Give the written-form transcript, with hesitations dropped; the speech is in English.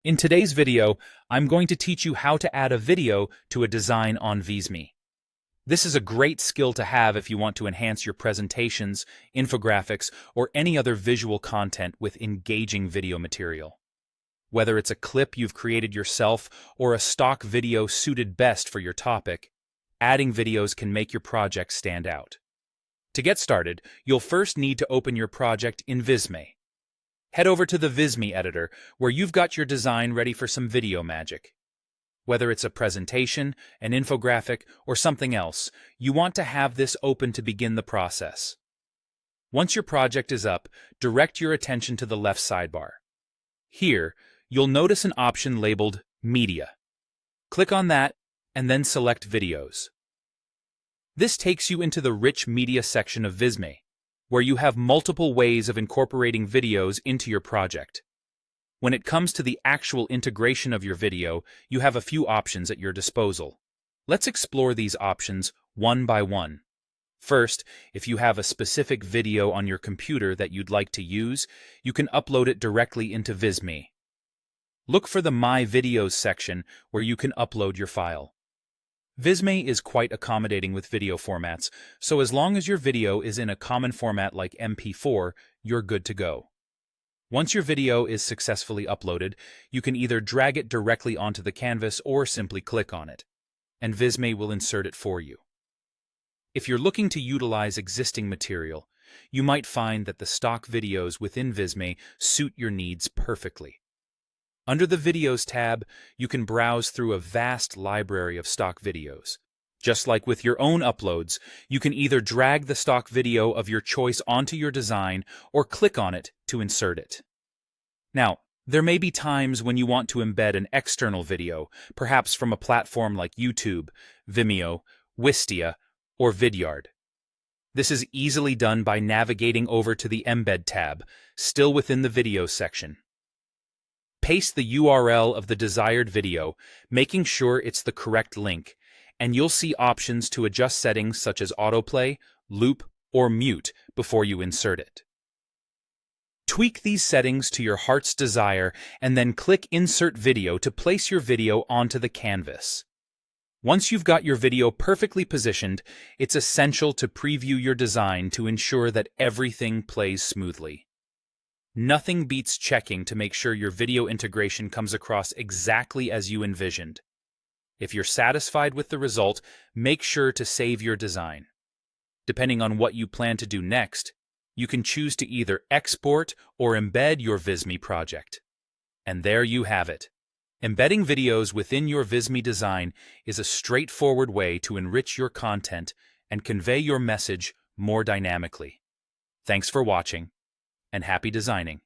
In today's video, I'm going to teach you how to add a video to a design on Visme. This is a great skill to have if you want to enhance your presentations, infographics, or any other visual content with engaging video material. Whether it's a clip you've created yourself or a stock video suited best for your topic, adding videos can make your project stand out. To get started, you'll first need to open your project in Visme. Head over to the Visme editor, where you've got your design ready for some video magic. Whether it's a presentation, an infographic, or something else, you want to have this open to begin the process. Once your project is up, direct your attention to the left sidebar. Here, you'll notice an option labeled Media. Click on that, and then select Videos. This takes you into the Rich Media section of Visme, where you have multiple ways of incorporating videos into your project. When it comes to the actual integration of your video, you have a few options at your disposal. Let's explore these options one by one. First, if you have a specific video on your computer that you'd like to use, you can upload it directly into Visme. Look for the My Videos section where you can upload your file. Visme is quite accommodating with video formats, so as long as your video is in a common format like MP4, you're good to go. Once your video is successfully uploaded, you can either drag it directly onto the canvas or simply click on it, and Visme will insert it for you. If you're looking to utilize existing material, you might find that the stock videos within Visme suit your needs perfectly. Under the Videos tab, you can browse through a vast library of stock videos. Just like with your own uploads, you can either drag the stock video of your choice onto your design or click on it to insert it. Now, there may be times when you want to embed an external video, perhaps from a platform like YouTube, Vimeo, Wistia, or Vidyard. This is easily done by navigating over to the Embed tab, still within the Videos section. Paste the URL of the desired video, making sure it's the correct link, and you'll see options to adjust settings such as autoplay, loop, or mute before you insert it. Tweak these settings to your heart's desire and then click Insert Video to place your video onto the canvas. Once you've got your video perfectly positioned, it's essential to preview your design to ensure that everything plays smoothly. Nothing beats checking to make sure your video integration comes across exactly as you envisioned. If you're satisfied with the result, make sure to save your design. Depending on what you plan to do next, you can choose to either export or embed your Visme project. And there you have it. Embedding videos within your Visme design is a straightforward way to enrich your content and convey your message more dynamically. Thanks for watching, and happy designing.